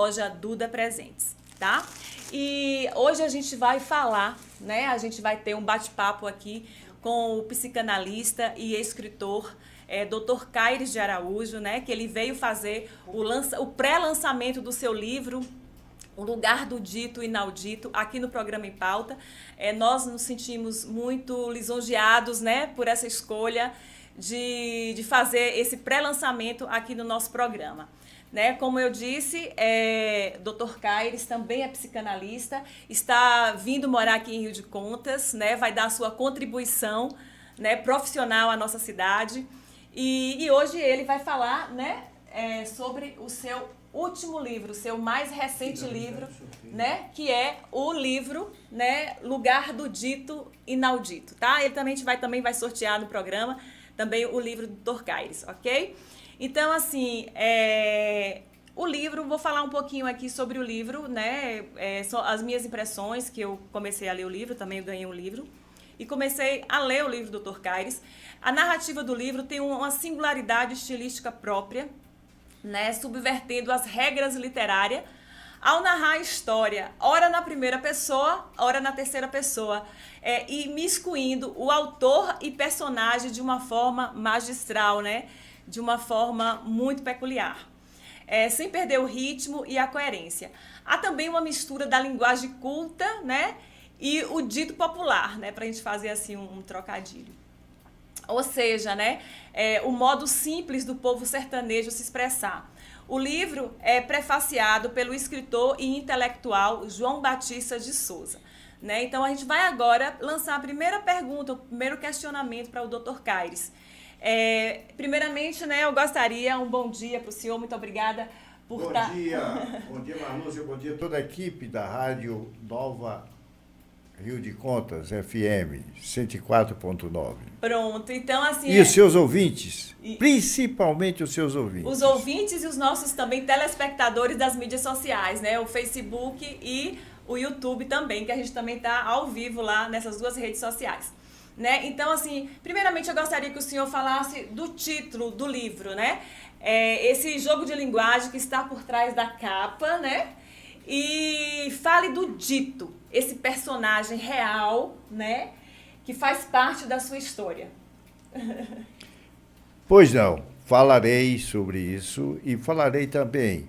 Loja Duda Presentes, tá? E hoje a gente vai falar, né? A gente vai ter um bate-papo aqui com o psicanalista e escritor Dr. Caires de Araújo, né? Que ele veio fazer o pré-lançamento do seu livro O Lugar do Dito e Inaudito, aqui no programa Em Pauta. Nós nos sentimos muito lisonjeados, né, por essa escolha de fazer esse pré-lançamento aqui no nosso programa. Né? Como eu disse, Dr. Caires também é psicanalista, está vindo morar aqui em Rio de Contas, né? Vai dar a sua contribuição, né, profissional à nossa cidade. E hoje ele vai falar, né, sobre o seu último livro, o seu mais recente livro, né, que é o livro, né, Lugar do Dito Inaudito, tá? Ele também vai sortear no programa também o livro do Dr. Caires, ok? Então, assim, o livro, vou falar um pouquinho aqui sobre o livro, né? São as minhas impressões, que eu comecei a ler o livro, também ganhei um livro, e comecei a ler o livro do Dr. Caires. A narrativa do livro tem uma singularidade estilística própria, né? Subvertendo as regras literárias ao narrar a história, ora na primeira pessoa, ora na terceira pessoa, e miscuindo o autor e personagem de uma forma magistral, né? De uma forma muito peculiar, sem perder o ritmo e a coerência. Há também uma mistura da linguagem culta, né, e o dito popular, né, para a gente fazer assim um trocadilho. Ou seja, né, o modo simples do povo sertanejo se expressar. O livro é prefaciado pelo escritor e intelectual João Batista de Souza. Né? Então, a gente vai agora lançar a primeira pergunta, o primeiro questionamento para o Dr. Caires. Primeiramente, né, eu gostaria, um bom dia para o senhor, muito obrigada por estar... Bom dia, Marlúcia, bom dia a toda a equipe da Rádio Nova Rio de Contas, FM 104.9. Pronto, então assim... E os seus ouvintes, principalmente os seus ouvintes. Os ouvintes e os nossos também telespectadores das mídias sociais, né, o Facebook e o YouTube também, que a gente também está ao vivo lá nessas duas redes sociais. Né? Então, assim, primeiramente eu gostaria que o senhor falasse do título do livro, né? Esse jogo de linguagem que está por trás da capa, né? E fale do dito, esse personagem real, né? Que faz parte da sua história. Pois não, falarei sobre isso e falarei também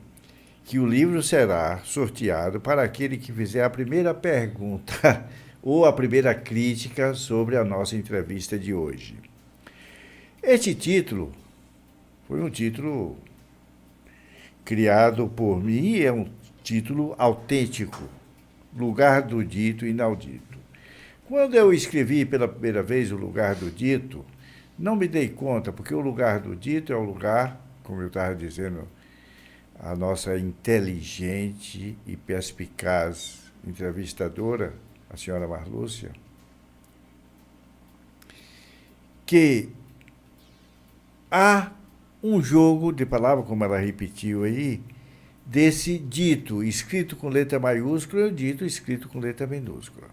que o livro será sorteado para aquele que fizer a primeira pergunta ou a primeira crítica sobre a nossa entrevista de hoje. Este título foi um título criado por mim e é um título autêntico, Lugar do Dito Inaudito. Quando eu escrevi pela primeira vez o Lugar do Dito, não me dei conta, porque o lugar do dito é o lugar, como eu estava dizendo, a nossa inteligente e perspicaz entrevistadora, a senhora Marlúcia, que há um jogo de palavras, como ela repetiu aí, desse dito escrito com letra maiúscula e o dito escrito com letra minúscula.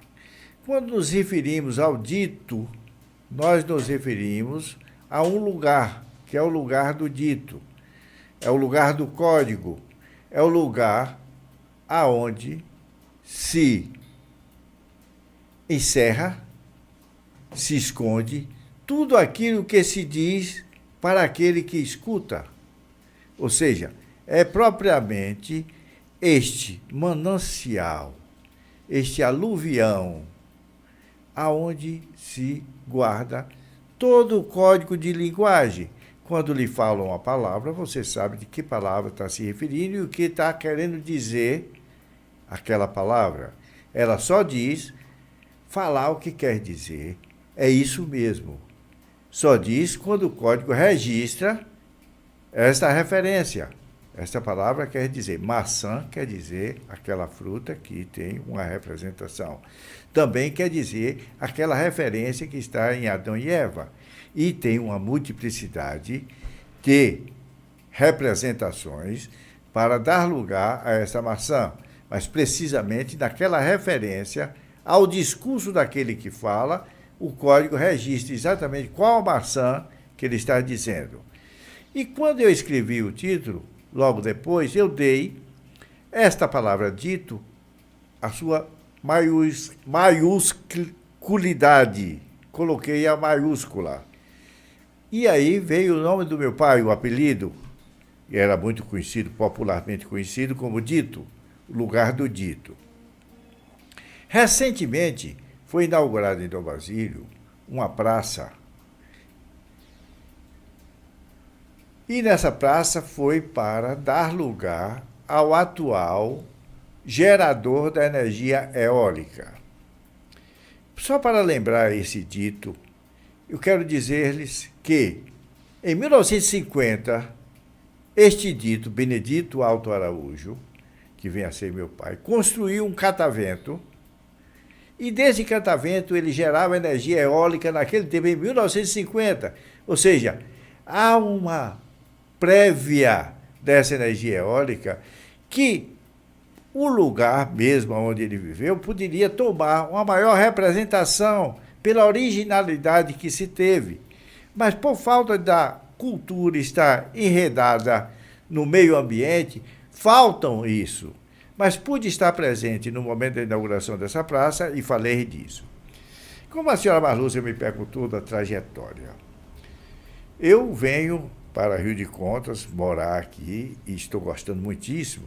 Quando nos referimos ao dito, nós nos referimos a um lugar, que é o lugar do dito, é o lugar do código, é o lugar aonde se encerra, se esconde tudo aquilo que se diz para aquele que escuta. Ou seja, é propriamente este manancial, este aluvião, aonde se guarda todo o código de linguagem. Quando lhe falam uma palavra, você sabe de que palavra está se referindo e o que está querendo dizer aquela palavra. Ela só diz falar o que quer dizer. É isso mesmo. Só diz quando o código registra esta referência. Esta palavra quer dizer maçã, quer dizer aquela fruta que tem uma representação. Também quer dizer aquela referência que está em Adão e Eva. E tem uma multiplicidade de representações para dar lugar a essa maçã, mas precisamente naquela referência ao discurso daquele que fala, o código registra exatamente qual a maçã que ele está dizendo. E quando eu escrevi o título, logo depois, eu dei esta palavra dito, a sua maiusculidade, coloquei a maiúscula. E aí veio o nome do meu pai, o apelido, e era muito conhecido, popularmente conhecido como Dito, lugar do Dito. Recentemente foi inaugurada em Dom Basílio uma praça. E nessa praça foi para dar lugar ao atual gerador da energia eólica. Só para lembrar esse dito, eu quero dizer-lhes que, em 1950, este dito, Benedito Alto Araújo, que vem a ser meu pai, construiu um catavento, e desse catavento ele gerava energia eólica naquele tempo, em 1950. Ou seja, há uma prévia dessa energia eólica que o lugar mesmo onde ele viveu poderia tomar uma maior representação pela originalidade que se teve. Mas por falta da cultura estar enredada no meio ambiente, faltam isso. Mas pude estar presente no momento da inauguração dessa praça e falei disso. Como a senhora Marlúcia me perguntou da trajetória, eu venho para Rio de Contas morar aqui e estou gostando muitíssimo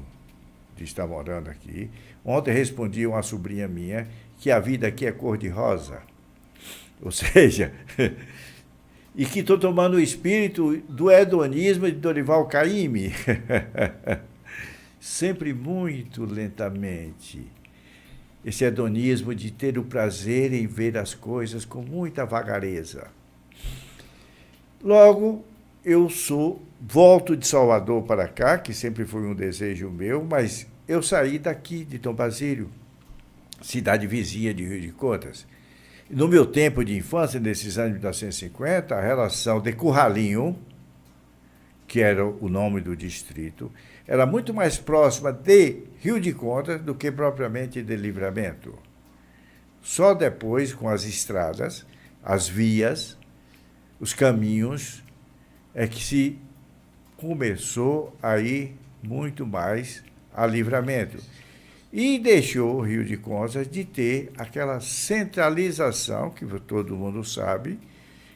de estar morando aqui. Ontem respondi a uma sobrinha minha que a vida aqui é cor-de-rosa. Ou seja, e que estou tomando o espírito do hedonismo de Dorival Caymmi. Sempre muito lentamente. Esse hedonismo de ter o prazer em ver as coisas com muita vagareza. Logo, eu volto de Salvador para cá, que sempre foi um desejo meu, mas eu saí daqui de Dom Basílio, cidade vizinha de Rio de Contas. No meu tempo de infância, nesses anos de 1950, a relação de Curralinho, que era o nome do distrito, era muito mais próxima de Rio de Contas do que propriamente de Livramento. Só depois, com as estradas, as vias, os caminhos, é que se começou a ir muito mais a Livramento. E deixou o Rio de Contas de ter aquela centralização, que todo mundo sabe,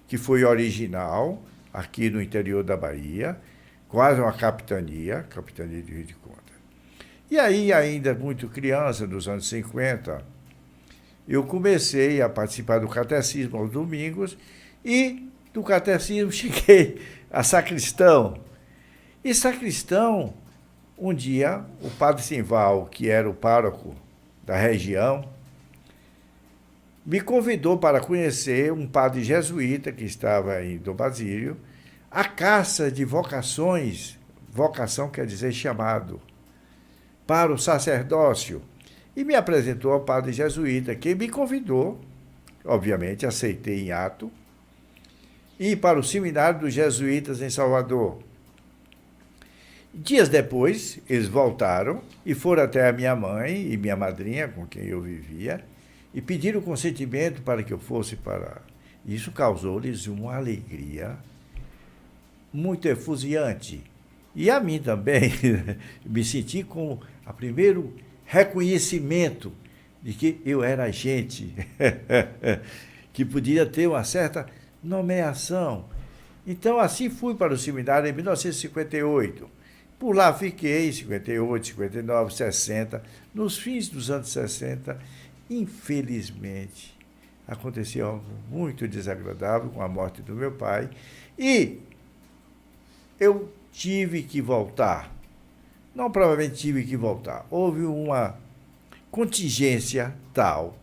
que foi original aqui no interior da Bahia, quase uma capitania de Rio de Contas. E aí, ainda muito criança, nos anos 50, eu comecei a participar do catecismo aos domingos e do catecismo cheguei a sacristão. E sacristão, um dia, o padre Simval, que era o pároco da região, me convidou para conhecer um padre jesuíta que estava em Dom Basílio, a caça de vocações, vocação quer dizer chamado, para o sacerdócio, e me apresentou ao padre jesuíta, que me convidou, obviamente aceitei em ato, ir para o seminário dos jesuítas em Salvador. Dias depois, eles voltaram e foram até a minha mãe e minha madrinha, com quem eu vivia, e pediram consentimento para que eu fosse para... Isso causou-lhes uma alegria muito efusiante. E a mim também, me senti com o primeiro reconhecimento de que eu era gente, que podia ter uma certa nomeação. Então, assim fui para o seminário em 1958. Por lá fiquei, 58, 59, 60. Nos fins dos anos 60, infelizmente, aconteceu algo muito desagradável com a morte do meu pai. E eu tive que voltar. Não provavelmente tive que voltar. Houve uma contingência tal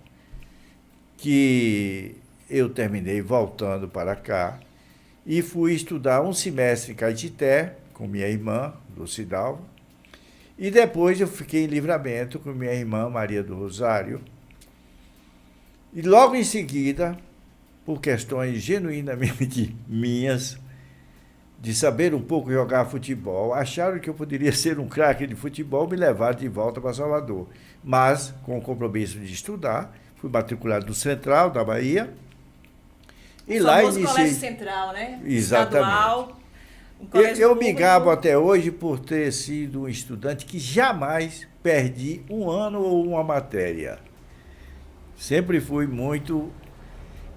que eu terminei voltando para cá e fui estudar um semestre em Caetité com minha irmã, Lucidalva, e depois eu fiquei em Livramento com minha irmã Maria do Rosário. E logo em seguida, por questões genuinamente minhas, de saber um pouco jogar futebol, acharam que eu poderia ser um craque de futebol, me levaram de volta para Salvador. Mas, com o compromisso de estudar, fui matriculado no Central da Bahia. E lá iniciei... Colégio Central, né? Exatamente. Estadual, em colégio Eu me público. gabo até hoje por ter sido um estudante que jamais perdi um ano ou uma matéria. Sempre fui muito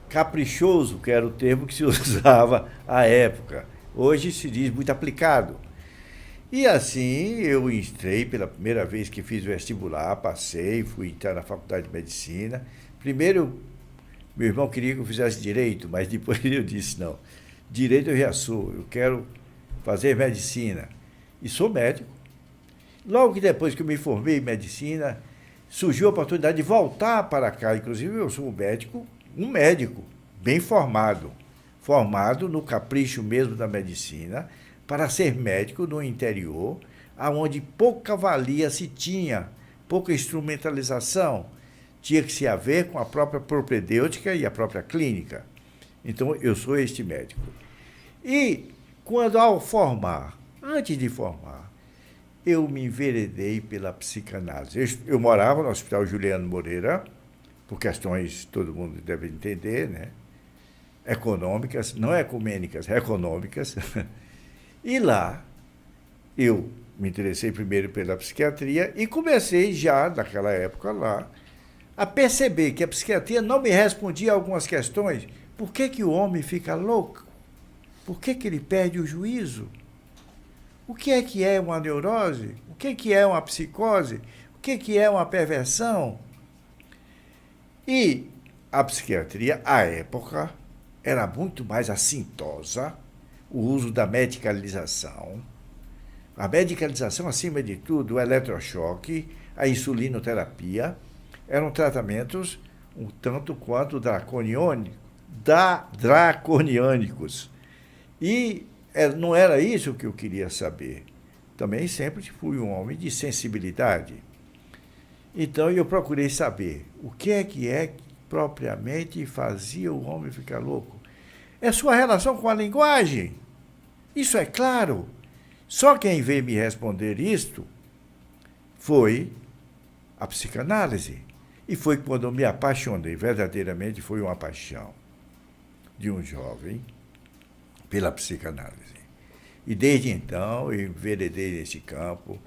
caprichoso, que era o termo que se usava à época. Hoje se diz muito aplicado. E assim eu entrei pela primeira vez que fiz o vestibular, passei, fui entrar na faculdade de medicina. Primeiro, meu irmão queria que eu fizesse direito, mas depois eu disse, não, direito eu já sou, eu quero fazer medicina. E sou médico. Logo que depois que eu me formei em medicina, surgiu a oportunidade de voltar para cá. Inclusive, eu sou um médico bem formado, formado no capricho mesmo da medicina, para ser médico no interior, onde pouca valia se tinha, pouca instrumentalização, tinha que se haver com a própria propedêutica e a própria clínica. Então, eu sou este médico. E, quando ao formar, antes de formar, eu me enveredei pela psicanálise. Eu morava no Hospital Juliano Moreira, por questões, todo mundo deve entender, né? Econômicas, não ecumênicas, econômicas. E lá, eu me interessei primeiro pela psiquiatria e comecei já, naquela época lá, a perceber que a psiquiatria não me respondia a algumas questões. Por que o homem fica louco? Por que ele perde o juízo? O que é uma neurose? O que é uma psicose? O que é uma perversão? E a psiquiatria, à época, era muito mais assintosa, o uso da medicalização. A medicalização, acima de tudo, o eletrochoque, a insulinoterapia, eram tratamentos um tanto quanto draconianos. E não era isso que eu queria saber. Também sempre fui um homem de sensibilidade. Então eu procurei saber o que é propriamente fazia o homem ficar louco. É sua relação com a linguagem. Isso é claro. Só quem veio me responder isto foi a psicanálise. E foi quando eu me apaixonei, verdadeiramente foi uma paixão de um jovem pela psicanálise. E desde então eu enveredei nesse campo,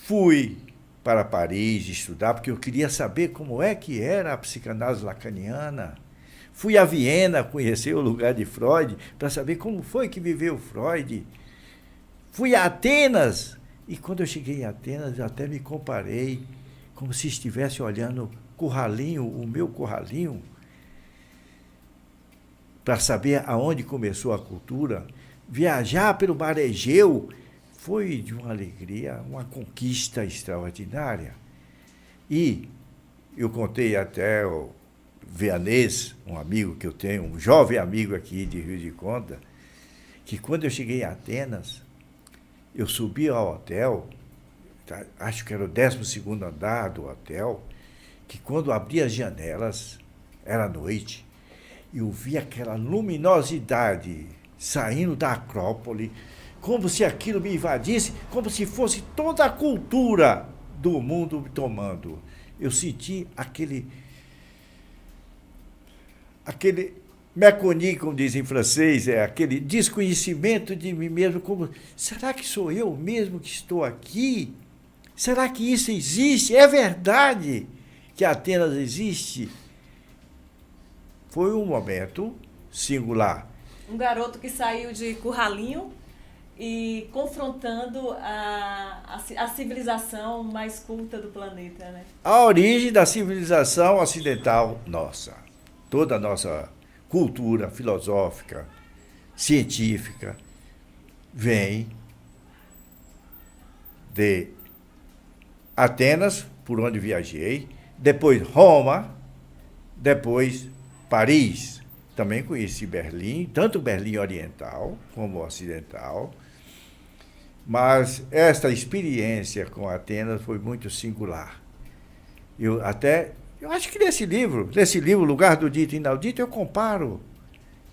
fui para Paris estudar, porque eu queria saber como é que era a psicanálise lacaniana. Fui a Viena conhecer o lugar de Freud, para saber como foi que viveu Freud. Fui a Atenas, e quando eu cheguei em Atenas, eu até me comparei, como se estivesse olhando o meu curralinho, para saber aonde começou a cultura. Viajar pelo mar Egeu foi de uma alegria, uma conquista extraordinária. E eu contei até o Vianês, um amigo que eu tenho, um jovem amigo aqui de Rio de Conta, que quando eu cheguei em Atenas, eu subi ao hotel, acho que era o 12º andar do hotel, que quando abri as janelas, era noite, eu vi aquela luminosidade saindo da Acrópole, como se aquilo me invadisse, como se fosse toda a cultura do mundo me tomando. Eu senti aquele méconnaissance, como dizem em francês, aquele desconhecimento de mim mesmo, como, será que sou eu mesmo que estou aqui? Será que isso existe? É verdade que Atenas existe? Foi um momento singular. Um garoto que saiu de curralinho e confrontando a civilização mais culta do planeta, né? A origem da civilização ocidental nossa, toda a nossa cultura filosófica, científica, vem de Atenas, por onde viajei, depois Roma, depois Paris. Também conheci Berlim, tanto Berlim Oriental como Ocidental, mas esta experiência com Atenas foi muito singular. Eu acho que nesse livro, Lugar do Dito e Inaudito, eu comparo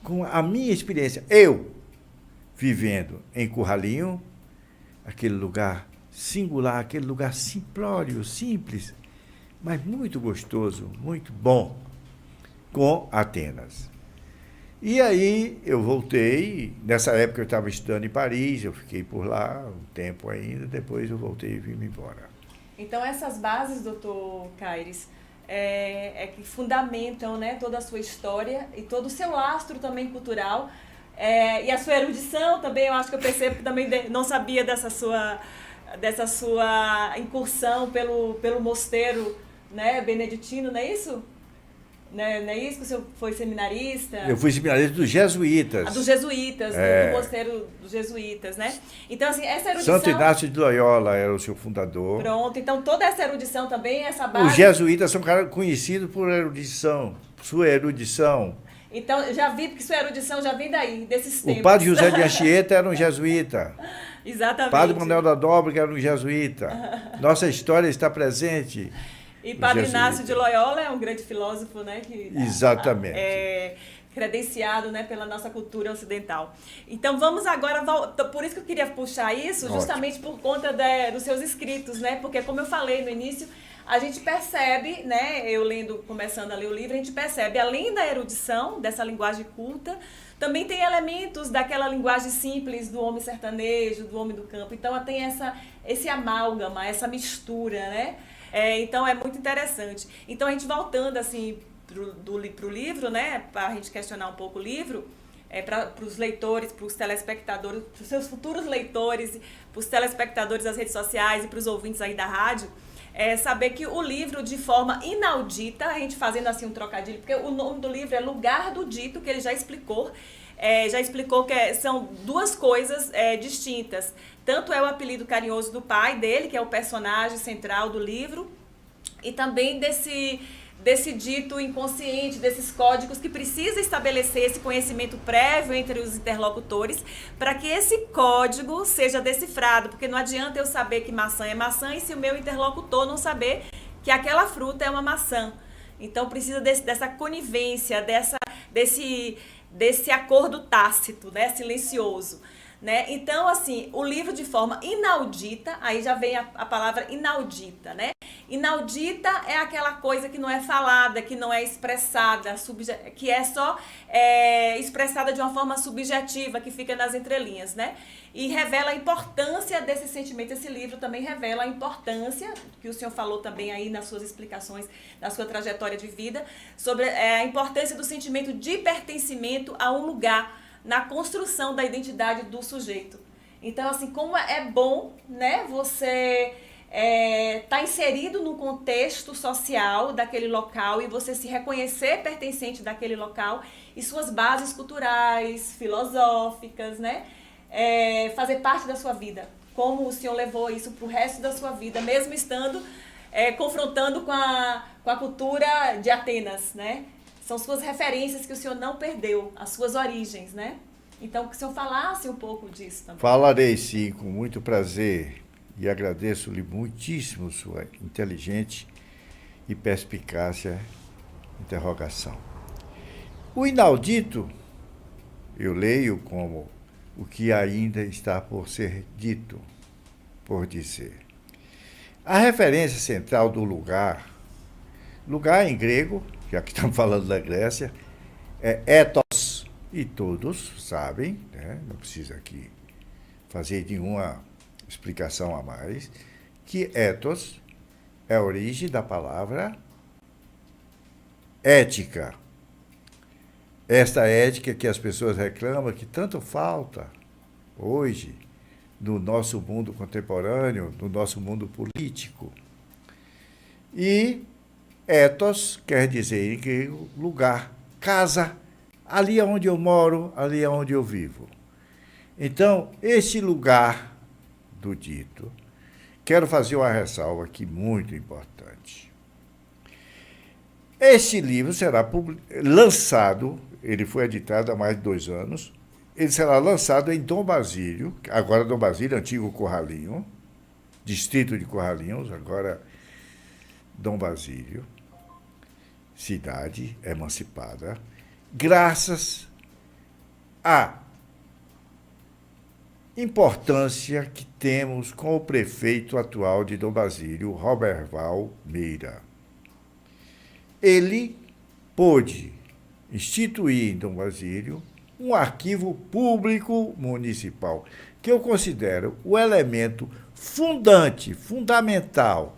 com a minha experiência. Eu, vivendo em Curralinho, aquele lugar singular, aquele lugar simplório, simples, mas muito gostoso, muito bom, com Atenas. E aí eu voltei, nessa época eu estava estudando em Paris, eu fiquei por lá um tempo ainda, depois eu voltei e vim embora. Então, essas bases, doutor Caires, que fundamentam, né, toda a sua história e todo o seu lastro também cultural. E a sua erudição também, eu acho que eu percebo que também não sabia dessa sua incursão pelo mosteiro, né, beneditino, não é isso? Não é isso que o senhor foi seminarista? Eu fui seminarista dos jesuítas. Dos jesuítas, do mosteiro dos jesuítas, né? Então, assim, essa erudição... Santo Inácio de Loyola era o seu fundador. Pronto, então toda essa erudição também, essa base... Os jesuítas são conhecidos por erudição, sua erudição. Então, já vi que sua erudição já vem daí, desses tempos. O padre José de Anchieta era um jesuíta. Exatamente. Padre Manuel da Nóbrega era um jesuíta. Nossa história está presente. E Padre Inácio de Loyola é um grande filósofo, né? Exatamente. Credenciado, né, pela nossa cultura ocidental. Então vamos agora, por isso que eu queria puxar isso, justamente por conta dos seus escritos, né? Porque como eu falei no início, a gente percebe, né, começando a ler o livro, a gente percebe, além da erudição, dessa linguagem culta, também tem elementos daquela linguagem simples do homem sertanejo, do homem do campo. Então tem esse amálgama, essa mistura, né? Então é muito interessante. Então a gente voltando assim pro livro, né, para a gente questionar um pouco o livro, para os leitores, para os telespectadores, para os seus futuros leitores, para os telespectadores das redes sociais e para os ouvintes aí da rádio, saber que o livro, de forma inaudita, a gente fazendo assim um trocadilho, porque o nome do livro é Lugar do Dito, que ele já explicou que são duas coisas distintas. Tanto é o apelido carinhoso do pai dele, que é o personagem central do livro, e também desse dito inconsciente, desses códigos que precisa estabelecer esse conhecimento prévio entre os interlocutores para que esse código seja decifrado, porque não adianta eu saber que maçã é maçã e se o meu interlocutor não saber que aquela fruta é uma maçã. Então precisa dessa conivência, desse acordo tácito, né, silencioso. Né? Então, assim, o livro de forma inaudita, aí já vem a palavra inaudita, né? Inaudita é aquela coisa que não é falada, que não é expressada, que é só expressada de uma forma subjetiva, que fica nas entrelinhas, né? E revela a importância desse sentimento. Esse livro também revela a importância, que o senhor falou também aí nas suas explicações, na sua trajetória de vida, sobre a importância do sentimento de pertencimento a um lugar, na construção da identidade do sujeito. Então, assim, como é bom, né, você tá inserido no contexto social daquele local e você se reconhecer pertencente daquele local e suas bases culturais, filosóficas, né, fazer parte da sua vida. Como o senhor levou isso para o resto da sua vida, mesmo estando confrontando com a cultura de Atenas, né? São suas referências que o senhor não perdeu, as suas origens, né? Então, que o senhor falasse um pouco disso também. Falarei sim, com muito prazer. E agradeço-lhe muitíssimo sua inteligente e perspicácia interrogação. O inaudito, eu leio como o que ainda está por ser dito, por dizer. A referência central do lugar em grego, já que estamos falando da Grécia, é ethos, e todos sabem, né? Não precisa aqui fazer nenhuma explicação a mais, que ethos é a origem da palavra ética. Esta ética que as pessoas reclamam que tanto falta hoje no nosso mundo contemporâneo, no nosso mundo político. E ethos quer dizer em grego lugar, casa, ali é onde eu moro, ali é onde eu vivo. Então, esse lugar do dito, quero fazer uma ressalva aqui muito importante. Esse livro será lançado, ele foi editado há mais de 2 anos, ele será lançado em Dom Basílio, agora Dom Basílio, antigo Corralinho, distrito de Corralinhos, agora Dom Basílio, cidade emancipada, graças à importância que temos com o prefeito atual de Dom Basílio, Roberval Meira. Ele pôde, instituir em Dom Basílio um arquivo público municipal, que eu considero o elemento fundamental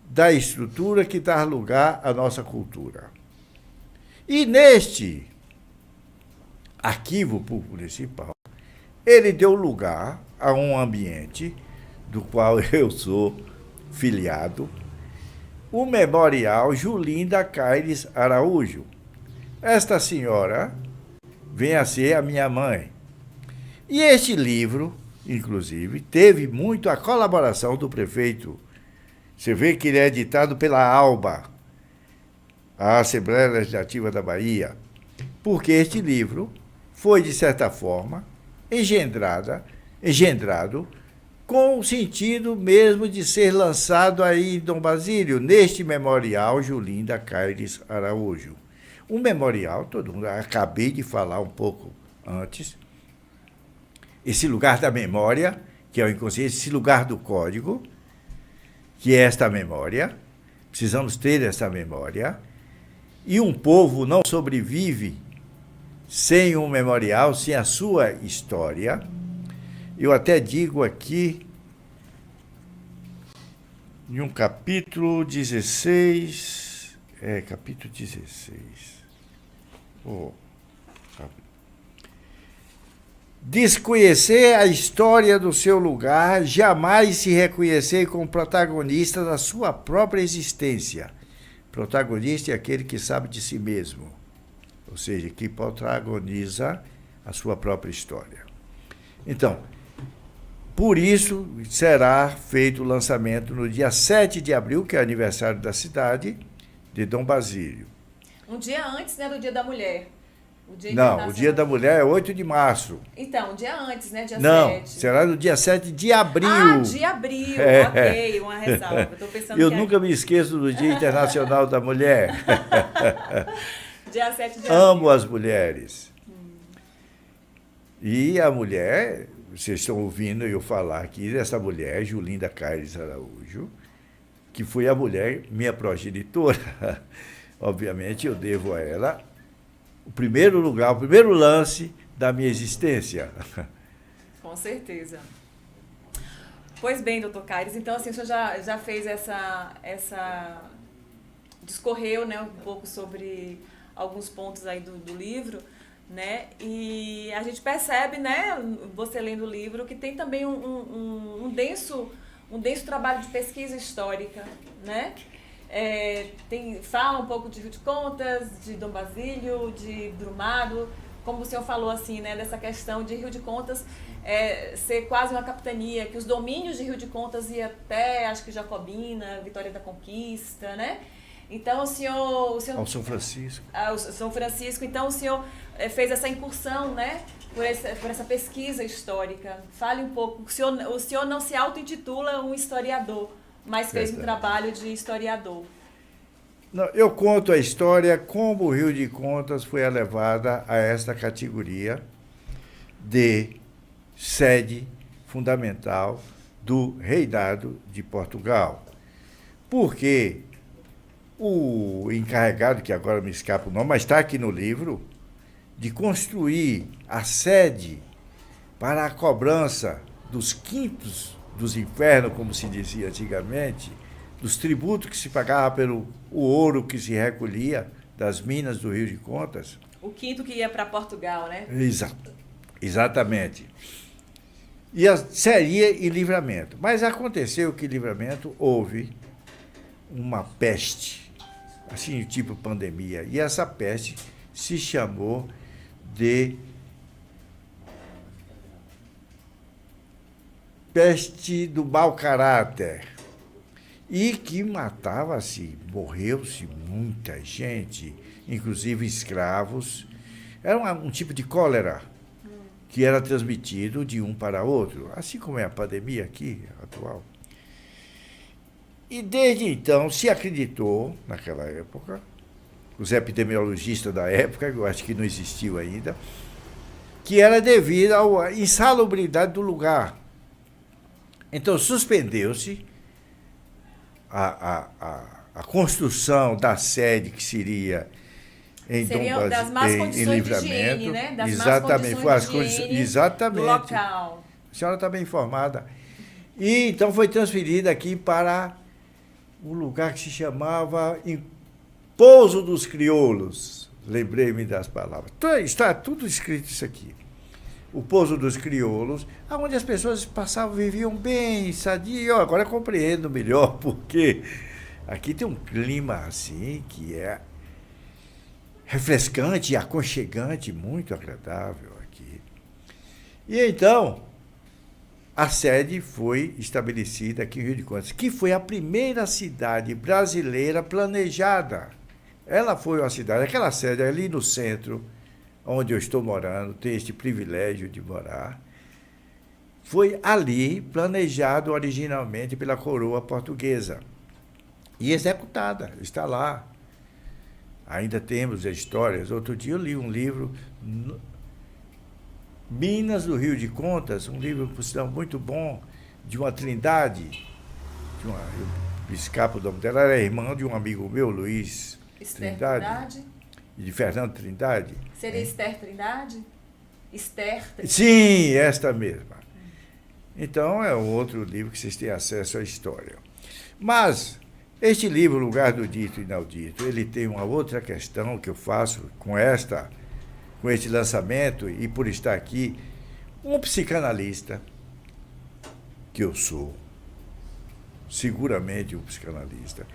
da estrutura que dá lugar à nossa cultura. E neste arquivo público municipal, ele deu lugar a um ambiente do qual eu sou filiado, o Memorial Julinda Caires Araújo. Esta senhora vem a ser a minha mãe. E este livro, inclusive, teve muito a colaboração do prefeito. Você vê que ele é editado pela ALBA, a Assembleia Legislativa da Bahia, porque este livro foi, de certa forma, engendrado com o sentido mesmo de ser lançado aí em Dom Basílio, neste Memorial Julinda Caires Araújo. Um memorial, todo mundo, acabei de falar um pouco antes, esse lugar da memória, que é o inconsciente, esse lugar do código, que é esta memória, precisamos ter essa memória, e um povo não sobrevive sem um memorial, sem a sua história. Eu até digo aqui, em um capítulo 16, capítulo 16, desconhecer a história do seu lugar, jamais se reconhecer como protagonista da sua própria existência. Protagonista é aquele que sabe de si mesmo, ou seja, que protagoniza a sua própria história. Então, por isso, será feito o lançamento no dia 7 de abril, que é aniversário da cidade, de Dom Basílio. Um dia antes, né, do Dia da Mulher. Não, o Dia da Mulher é 8 de março. Então, um dia antes, né, dia 7. Não, será no dia 7 de abril. Ah, de abril, ok, uma ressalva. Eu tô pensando eu nunca me esqueço do Dia Internacional da Mulher. Dia 7 de abril. Amo as mulheres. E a mulher, vocês estão ouvindo eu falar aqui dessa mulher, Julinda Caires Araújo, que foi a mulher, minha progenitora. Obviamente, eu devo a ela o primeiro lugar, o primeiro lance da minha existência. Com certeza. Pois bem, doutor Caires, então assim, o senhor já fez discorreu, né, um pouco sobre alguns pontos aí do livro, né, e a gente percebe, né, você lendo o livro, que tem também um denso trabalho de pesquisa histórica, né? Fala um pouco de Rio de Contas, de Dom Basílio, de Brumado, como o senhor falou assim, né, dessa questão de Rio de Contas ser quase uma capitania, que os domínios de Rio de Contas iam até, acho que Jacobina, Vitória da Conquista, né? Então o senhor ao São Francisco. Ao São Francisco, então o senhor fez essa incursão, né, por essa pesquisa histórica. Fale um pouco, o senhor não se auto-intitula um historiador, mas fez um trabalho de historiador. Não, eu conto a história como o Rio de Contas foi elevada a esta categoria de sede fundamental do reinado de Portugal. Porque o encarregado, que agora me escapa o nome, mas está aqui no livro, de construir a sede para a cobrança dos quintos dos infernos, como se dizia antigamente, dos tributos que se pagava pelo ouro que se recolhia das minas do Rio de Contas. O quinto que ia para Portugal, né? Exatamente. Seria em Livramento. Mas aconteceu que em Livramento houve uma peste, assim, tipo pandemia. E essa peste se chamou de peste do mau caráter, e que matava-se, morreu-se muita gente, inclusive escravos. Era um tipo de cólera que era transmitido de um para outro, assim como é a pandemia aqui, atual. E desde então se acreditou, naquela época, os epidemiologistas da época, eu acho que não existiu ainda, que era devido à insalubridade do lugar. Então, suspendeu-se a construção da sede que seria Seriam das más condições de higiene, né? Das exatamente, foi as condições, exatamente. Do local. A senhora está bem informada. E então foi transferida aqui para um lugar que se chamava Pouso dos Crioulos. Lembrei-me das palavras. Está tudo escrito isso aqui. O Pouso dos Crioulos, onde as pessoas passavam, viviam bem, sadio. Agora eu compreendo melhor, porque aqui tem um clima assim que é refrescante e aconchegante, muito agradável aqui. E então, a sede foi estabelecida aqui em Rio de Contas, que foi a primeira cidade brasileira planejada. Ela foi uma cidade, aquela sede ali no centro, onde eu estou morando, tenho este privilégio de morar, foi ali planejado originalmente pela coroa portuguesa e executada, está lá. Ainda temos histórias. Outro dia eu li um livro, Minas do Rio de Contas, um livro, por sinal, muito bom, de uma trindade, eu me escapo o nome dela, era irmã de um amigo meu, Luiz Trindade, de Fernando Trindade. Seria Esther Trindade? Esther Trindade? Sim, esta mesma. Então, é um outro livro que vocês têm acesso à história. Mas, este livro, Lugar do Dito e Inaudito, ele tem uma outra questão que eu faço com este lançamento, e por estar aqui, um psicanalista, que eu sou, seguramente um psicanalista,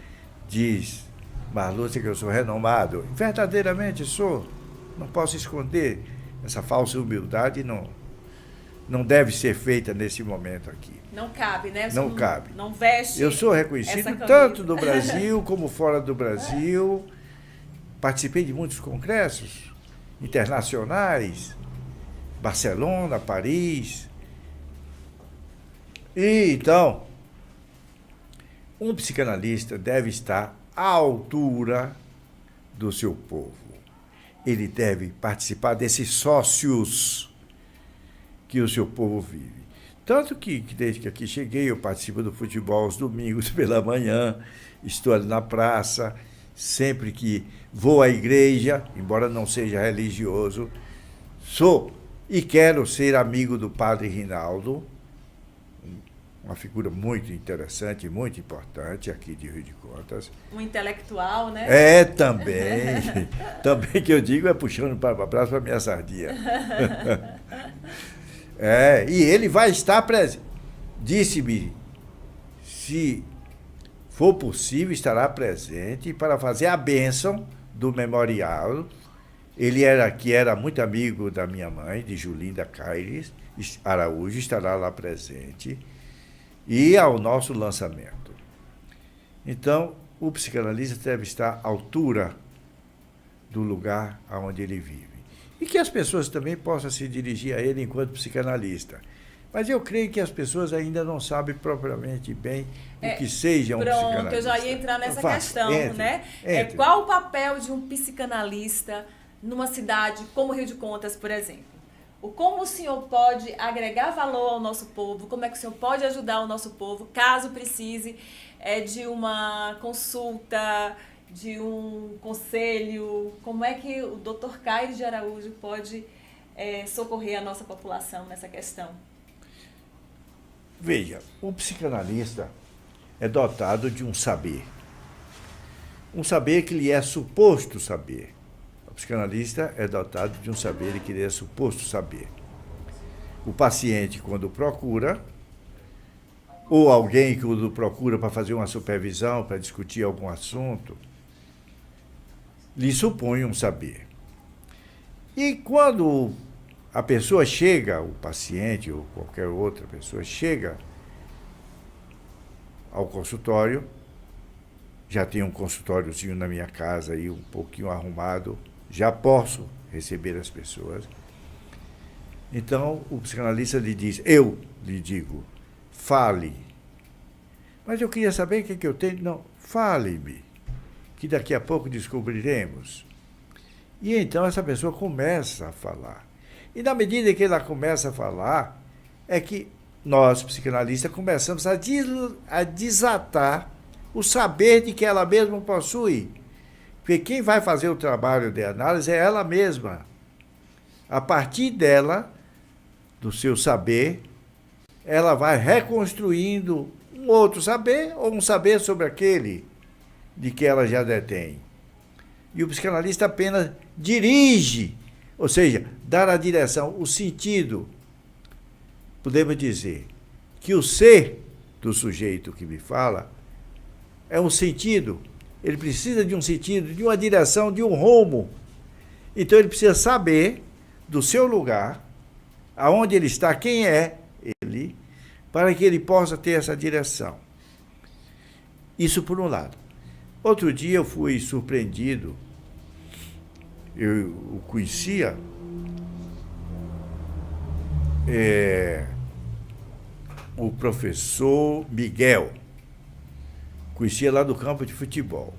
diz, Marlúcia, que eu sou renomado. Verdadeiramente sou. Não posso esconder. Essa falsa humildade não deve ser feita nesse momento aqui. Não cabe, né? Não cabe. Não veste. Eu sou reconhecido tanto no Brasil como fora do Brasil. Participei de muitos congressos internacionais, Barcelona, Paris. E então, um psicanalista deve estar à altura do seu povo. Ele deve participar desses sócios que o seu povo vive. Tanto que desde que aqui cheguei, eu participo do futebol aos domingos pela manhã, estou ali na praça, sempre que vou à igreja, embora não seja religioso, sou e quero ser amigo do padre Rinaldo, uma figura muito interessante, muito importante aqui de Rio de Contas. Um intelectual, né? É, também. Também que eu digo é puxando para o abraço para a minha sardinha. E ele vai estar presente. Disse-me, se for possível, estará presente para fazer a bênção do memorial. Ele era muito amigo da minha mãe, de Julinda Caires Araújo, estará lá presente. E ao nosso lançamento. Então, o psicanalista deve estar à altura do lugar onde ele vive. E que as pessoas também possam se dirigir a ele enquanto psicanalista. Mas eu creio que as pessoas ainda não sabem propriamente bem o que seja um psicanalista. Pronto, eu já ia entrar nessa questão, né? Entre. Qual o papel de um psicanalista numa cidade como Rio de Contas, por exemplo? Como o senhor pode agregar valor ao nosso povo? Como é que o senhor pode ajudar o nosso povo, caso precise de uma consulta, de um conselho? Como é que o Dr. Caires de Araújo pode socorrer a nossa população nessa questão? Veja, o psicanalista é dotado de um saber. Um saber que lhe é suposto saber. O psicanalista é dotado de um saber que ele é suposto saber. O paciente, quando procura, ou alguém que o procura para fazer uma supervisão, para discutir algum assunto, lhe supõe um saber. E quando a pessoa chega, o paciente ou qualquer outra pessoa chega ao consultório, já tem um consultóriozinho na minha casa aí, um pouquinho arrumado, já posso receber as pessoas. Então, o psicanalista lhe diz, eu lhe digo, fale. Mas eu queria saber o que eu tenho. Não, fale-me, que daqui a pouco descobriremos. E então essa pessoa começa a falar. E na medida que ela começa a falar, é que nós, psicanalistas, começamos a desatar o saber de que ela mesma possui. Porque quem vai fazer o trabalho de análise é ela mesma. A partir dela, do seu saber, ela vai reconstruindo um outro saber ou um saber sobre aquele de que ela já detém. E o psicanalista apenas dirige, ou seja, dar a direção, o sentido. Podemos dizer que o ser do sujeito que me fala é um sentido. Ele precisa de um sentido, de uma direção, de um rumo. Então ele precisa saber do seu lugar, aonde ele está, quem é ele, para que ele possa ter essa direção. Isso por um lado. Outro dia eu fui surpreendido, eu o conhecia, o professor Miguel, conhecia lá do campo de futebol.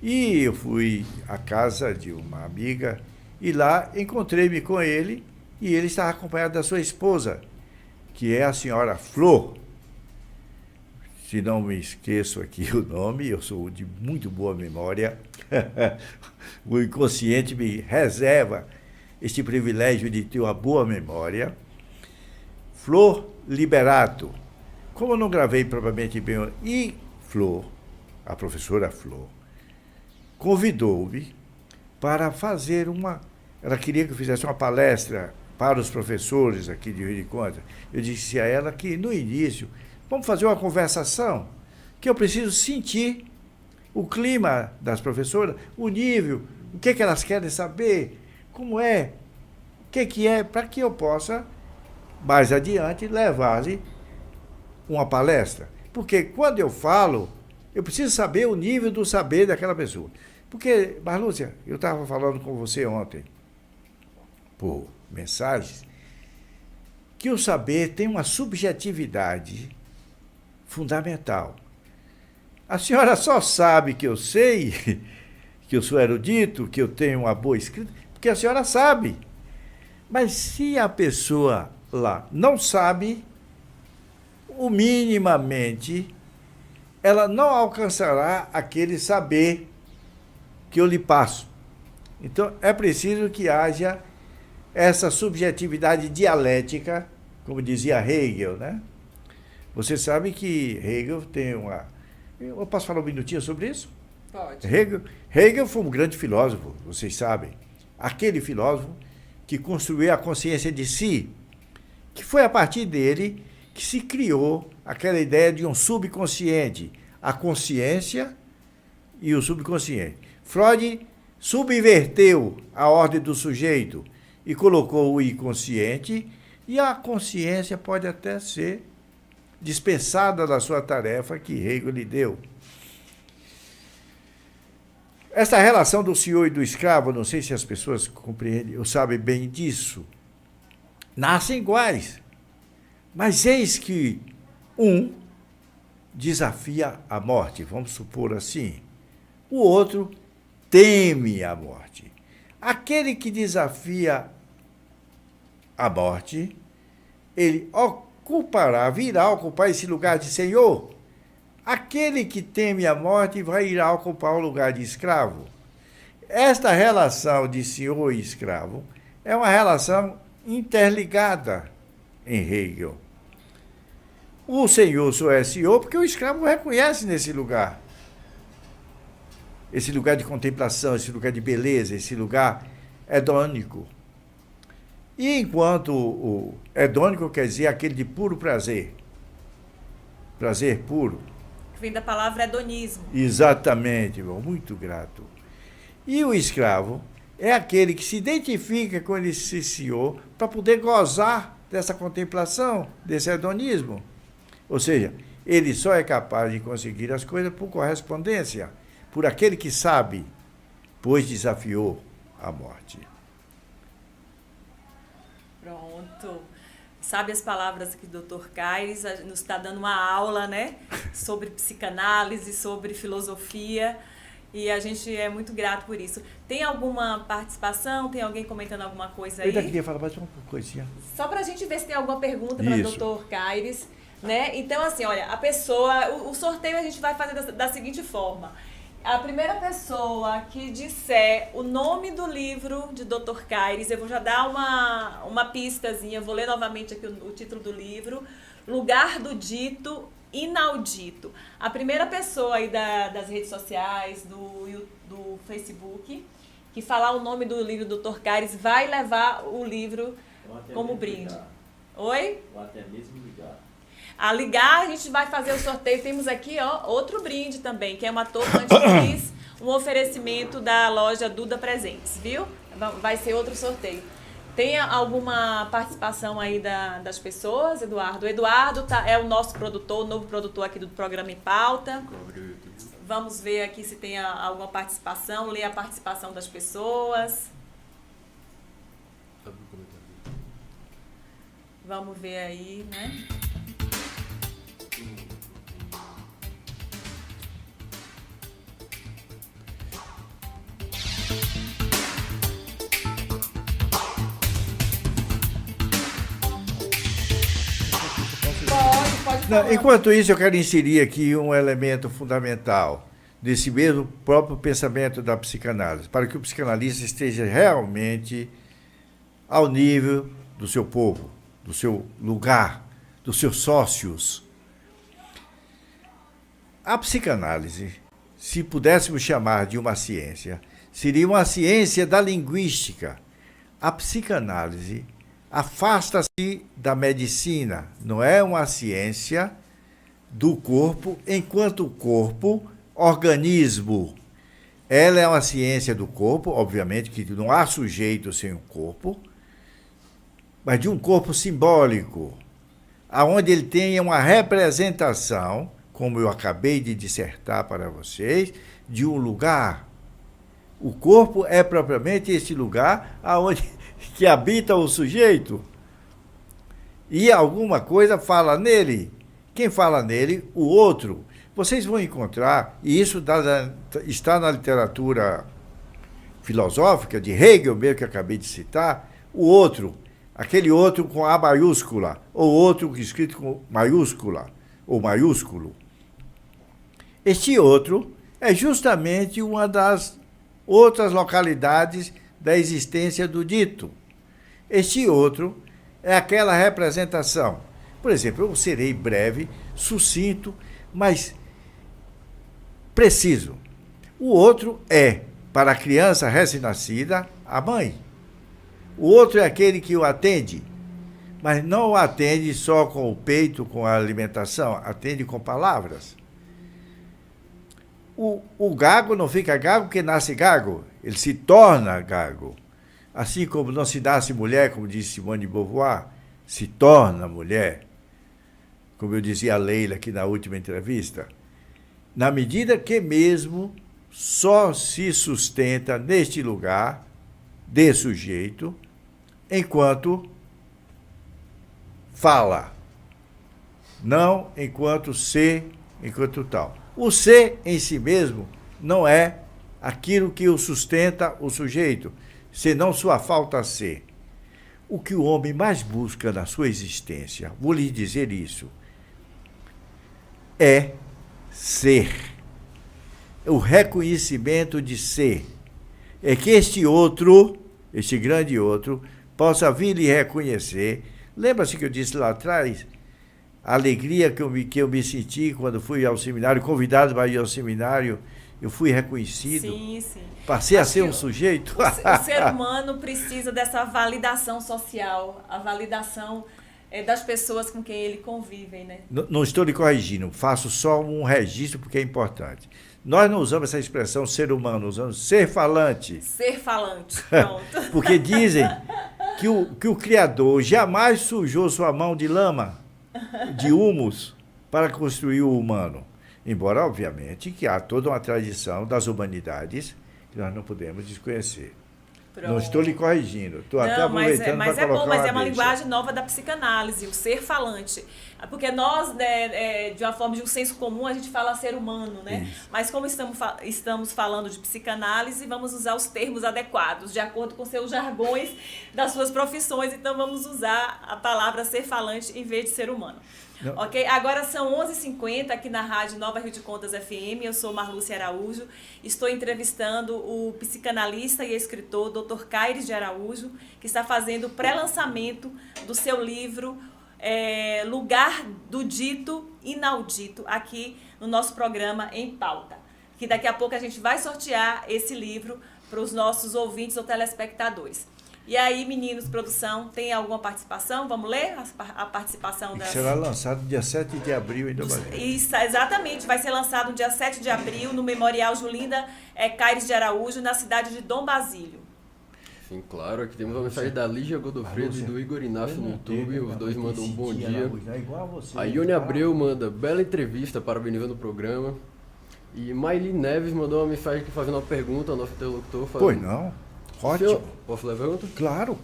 E eu fui à casa de uma amiga e lá encontrei-me com ele e ele estava acompanhado da sua esposa, que é a senhora Flor. Se não me esqueço aqui o nome, eu sou de muito boa memória. O inconsciente me reserva este privilégio de ter uma boa memória. Flor Liberato. Como eu não gravei propriamente bem, e Flor, a professora Flor, convidou-me para fazer ela queria que eu fizesse uma palestra para os professores aqui de Rio de Contas. Eu disse a ela que, no início, vamos fazer uma conversação, que eu preciso sentir o clima das professoras, o nível, o que elas querem saber, como é, o que é, para que eu possa, mais adiante, levar-lhe uma palestra. Porque quando eu falo, eu preciso saber o nível do saber daquela pessoa. Porque, Marlúcia, eu estava falando com você ontem, por mensagens, que o saber tem uma subjetividade fundamental. A senhora só sabe que eu sei, que eu sou erudito, que eu tenho uma boa escrita, porque a senhora sabe. Mas se a pessoa lá não sabe, o minimamente, ela não alcançará aquele saber que eu lhe passo. Então, é preciso que haja essa subjetividade dialética, como dizia Hegel, né? Você sabe que Hegel tem uma... Eu posso falar um minutinho sobre isso? Pode. Hegel foi um grande filósofo, vocês sabem. Aquele filósofo que construiu a consciência de si, que foi a partir dele que se criou aquela ideia de um subconsciente, a consciência e o subconsciente. Freud subverteu a ordem do sujeito e colocou o inconsciente, e a consciência pode até ser dispensada da sua tarefa que Hegel lhe deu. Essa relação do senhor e do escravo, não sei se as pessoas compreendem ou sabem bem disso, nascem iguais. Mas eis que um desafia a morte, vamos supor assim. O outro teme a morte. Aquele que desafia a morte, ele virá ocupar esse lugar de senhor. Aquele que teme a morte irá ocupar o lugar de escravo. Esta relação de senhor e escravo é uma relação interligada em Hegel. O senhor só é senhor porque o escravo reconhece nesse lugar. Esse lugar de contemplação, esse lugar de beleza, esse lugar hedônico. E enquanto o hedônico quer dizer aquele de puro prazer. Prazer puro. Vem da palavra hedonismo. Exatamente, irmão, muito grato. E o escravo é aquele que se identifica com esse senhor para poder gozar dessa contemplação, desse hedonismo. Ou seja, ele só é capaz de conseguir as coisas por correspondência, por aquele que sabe, pois desafiou a morte. Pronto. Sabe as palavras que o Dr. Caires nos está dando uma aula, né? Sobre psicanálise, sobre filosofia. E a gente é muito grato por isso. Tem alguma participação? Tem alguém comentando alguma coisa aí? Eu ainda queria falar mais uma coisinha. Só para a gente ver se tem alguma pergunta para o Dr. Caires, né? Então, assim, olha, a pessoa... O sorteio a gente vai fazer da seguinte forma. A primeira pessoa que disser o nome do livro de Dr. Caires, eu vou já dar uma pistazinha, eu vou ler novamente aqui o título do livro, Lugar do Dito Inaudito. A primeira pessoa aí das redes sociais, do Facebook, que falar o nome do livro do Dr. Caires, vai levar o livro como brinde. Ligar. Oi? Ou até mesmo ligar. A ligar, a gente vai fazer o sorteio. Temos aqui, ó, outro brinde também, que é uma touca antifrizz, um oferecimento da loja Duda Presentes, viu? Vai ser outro sorteio. Tem alguma participação aí das pessoas, Eduardo? O Eduardo é o nosso produtor, o novo produtor aqui do programa Em Pauta. Vamos ver aqui se tem alguma participação, ler a participação das pessoas. Vamos ver aí, né? Pode Não, falar. enquanto isso, eu quero inserir aqui um elemento fundamental desse mesmo próprio pensamento da psicanálise, para que o psicanalista esteja realmente ao nível do seu povo, do seu lugar, dos seus sócios. A psicanálise, se pudéssemos chamar de uma ciência, seria uma ciência da linguística. A psicanálise afasta-se da medicina, não é uma ciência do corpo, enquanto o corpo, organismo. Ela é uma ciência do corpo, obviamente que não há sujeito sem um corpo, mas de um corpo simbólico, aonde ele tenha uma representação, como eu acabei de dissertar para vocês, de um lugar. O corpo é propriamente esse lugar aonde que habita o sujeito. E alguma coisa fala nele. Quem fala nele? O outro. Vocês vão encontrar, e isso está na literatura filosófica de Hegel, mesmo que eu acabei de citar, o outro, aquele outro com A maiúscula, ou outro escrito com maiúscula, ou maiúsculo. Este outro é justamente uma das outras localidades da existência do dito. Este outro é aquela representação. Por exemplo, eu serei breve, sucinto, mas preciso. O outro é, para a criança recém-nascida, a mãe. O outro é aquele que o atende, mas não o atende só com o peito, com a alimentação, atende com palavras. O gago não fica gago porque nasce gago, ele se torna gago. Assim como não se nasce mulher, como disse Simone de Beauvoir, se torna mulher. Como eu dizia a Leila aqui na última entrevista, na medida que mesmo só se sustenta neste lugar de sujeito, enquanto fala, não enquanto ser, enquanto tal. O ser em si mesmo não é aquilo que o sustenta o sujeito, senão sua falta a ser. O que o homem mais busca na sua existência, vou lhe dizer isso, é ser. O reconhecimento de ser. É que este outro, este grande outro, possa vir lhe reconhecer. Lembra-se que eu disse lá atrás? A alegria que eu me senti quando fui ao seminário, convidado para ir ao seminário, eu fui reconhecido. Sim, sim. Passei a ser um sujeito. O ser humano precisa dessa validação social, a validação das pessoas com quem ele convive, né? Não estou lhe corrigindo, faço só um registro porque é importante. Nós não usamos essa expressão ser humano, usamos ser falante. Ser falante, pronto. Porque dizem que o Criador jamais sujou sua mão de lama, de humus, para construir o humano. Embora, obviamente, que há toda uma tradição das humanidades que nós não podemos desconhecer. Pronto. Não estou lhe corrigindo, estou até aproveitando mas para é colocar bom, mas é uma deixa. linguagem nova da psicanálise, o ser falante. Porque nós, né, de uma forma de um senso comum, a gente fala ser humano, né? Isso. Mas como estamos falando de psicanálise, vamos usar os termos adequados, de acordo com seus jargões das suas profissões, então vamos usar a palavra ser falante em vez de ser humano. Não. Ok? Agora são 11h50 aqui na Rádio Nova Rio de Contas FM. Eu sou Marlúcia Araújo. Estou entrevistando o psicanalista e escritor Dr. Caires de Araújo, que está fazendo o pré-lançamento do seu livro Lugar do Dito Inaudito, aqui no nosso programa Em Pauta. Que daqui a pouco a gente vai sortear esse livro para os nossos ouvintes ou telespectadores. E aí, meninos, produção, tem alguma participação? Vamos ler a participação das... Será lançado dia 7 de abril em Domadeira. Isso, exatamente. Vai ser lançado no dia 7 de abril no Memorial Julinda Caires de Araújo, na cidade de Dom Basílio. Sim, claro. Aqui temos uma mensagem da Lígia Godofredo e do Igor Inácio no YouTube. Os dois mandam um bom dia. A Ione Abreu manda bela entrevista, parabenizando o programa. E Maili Neves mandou uma mensagem aqui fazendo uma pergunta ao nosso interlocutor. Pois não. Ótimo. Posso ler a pergunta? Claro.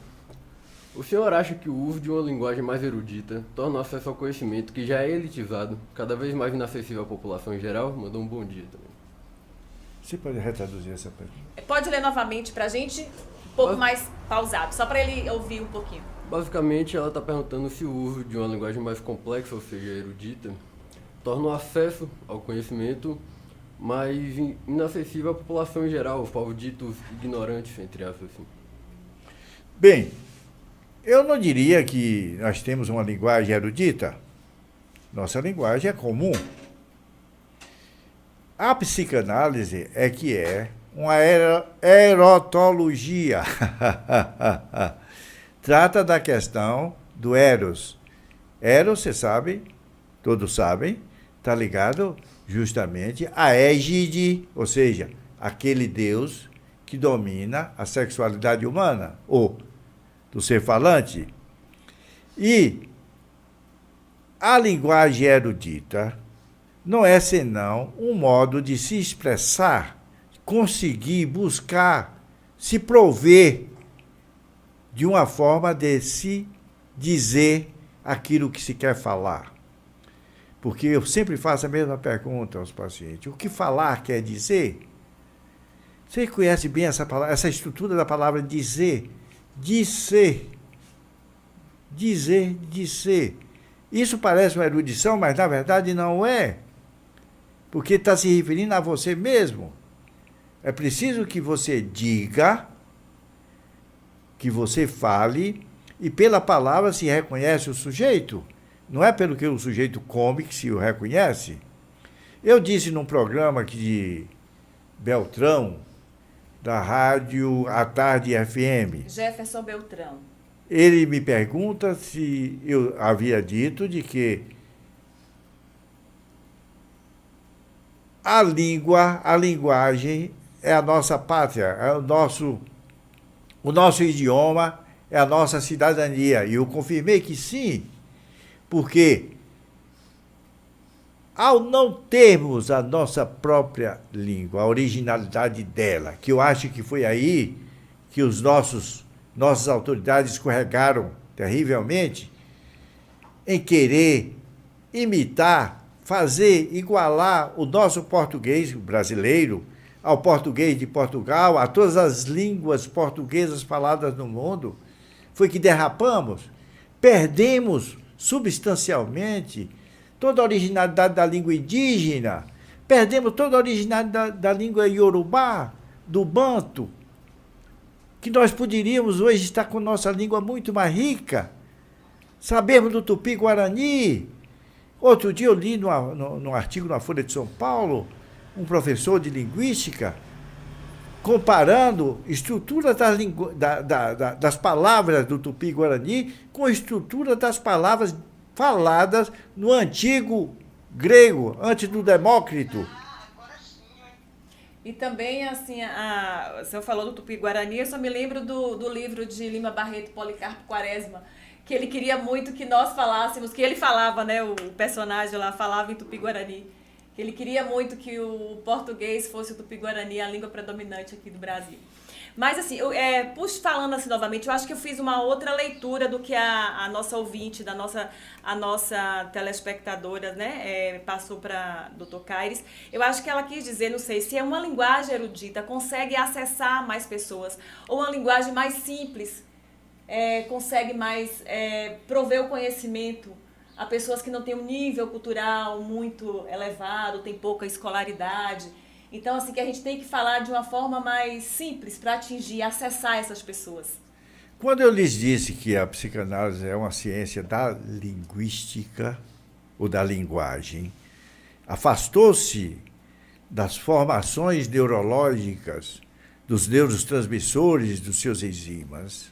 O senhor acha que o uso de uma linguagem mais erudita torna o acesso ao conhecimento, que já é elitizado, cada vez mais inacessível à população em geral? Mandou um bom dia também. Você pode retraduzir essa pergunta? Pode ler novamente para a gente, um pouco mais pausado, só para ele ouvir um pouquinho. Basicamente, ela está perguntando se o uso de uma linguagem mais complexa, ou seja, erudita, torna o acesso ao conhecimento mais inacessível à população em geral, os povos ditos ignorantes, entre aspas. Assim. Bem, eu não diria que nós temos uma linguagem erudita. Nossa linguagem é comum. A psicanálise é que é uma erotologia. Trata da questão do eros. Eros, você sabe, todos sabem, está ligado justamente a égide, ou seja, aquele Deus que domina a sexualidade humana, ou do ser falante. E a linguagem erudita não é senão um modo de se expressar, conseguir, buscar, se prover de uma forma de se dizer aquilo que se quer falar. Porque eu sempre faço a mesma pergunta aos pacientes. O que falar quer dizer? Você conhece bem essa palavra, essa estrutura da palavra dizer? Dizer. Dizer, dizer. Isso parece uma erudição, mas na verdade não é. Porque está se referindo a você mesmo. É preciso que você diga, que você fale, e pela palavra se reconhece o sujeito. Não é pelo que o sujeito come que se o reconhece. Eu disse num programa aqui de Beltrão, da rádio à Tarde FM. Jefferson Beltrão. Ele me pergunta se eu havia dito de que a linguagem é a nossa pátria, é o nosso idioma, é a nossa cidadania. E eu confirmei que sim. Porque, ao não termos a nossa própria língua, a originalidade dela, que eu acho que foi aí que nossas autoridades escorregaram terrivelmente, em querer imitar, fazer, igualar o nosso português brasileiro ao português de Portugal, a todas as línguas portuguesas faladas no mundo, foi que derrapamos, perdemos substancialmente toda a originalidade da língua indígena, perdemos toda a originalidade da língua iorubá, do banto, que nós poderíamos hoje estar com nossa língua muito mais rica, sabermos do tupi-guarani. Outro dia eu li num artigo na Folha de São Paulo, um professor de linguística, comparando estrutura das palavras do Tupi-Guarani com a estrutura das palavras faladas no antigo grego, antes do Demócrito. E também, assim, o senhor falou do Tupi-Guarani, eu só me lembro do livro de Lima Barreto, Policarpo Quaresma, que ele queria muito que nós falássemos, que ele falava, né, o personagem lá falava em Tupi-Guarani. Ele queria muito que o português fosse o Tupi-Guarani, a língua predominante aqui do Brasil. Mas, assim, falando assim novamente, eu acho que eu fiz uma outra leitura do que a nossa ouvinte, a nossa telespectadora, né, passou para Dr. Caires. Eu acho que ela quis dizer, não sei, se é uma linguagem erudita, consegue acessar mais pessoas, ou uma linguagem mais simples, consegue mais prover o conhecimento a pessoas que não têm um nível cultural muito elevado, têm pouca escolaridade. Então, assim, que a gente tem que falar de uma forma mais simples para atingir, acessar essas pessoas. Quando eu lhes disse que a psicanálise é uma ciência da linguística ou da linguagem, afastou-se das formações neurológicas, dos neurotransmissores, dos seus enzimas.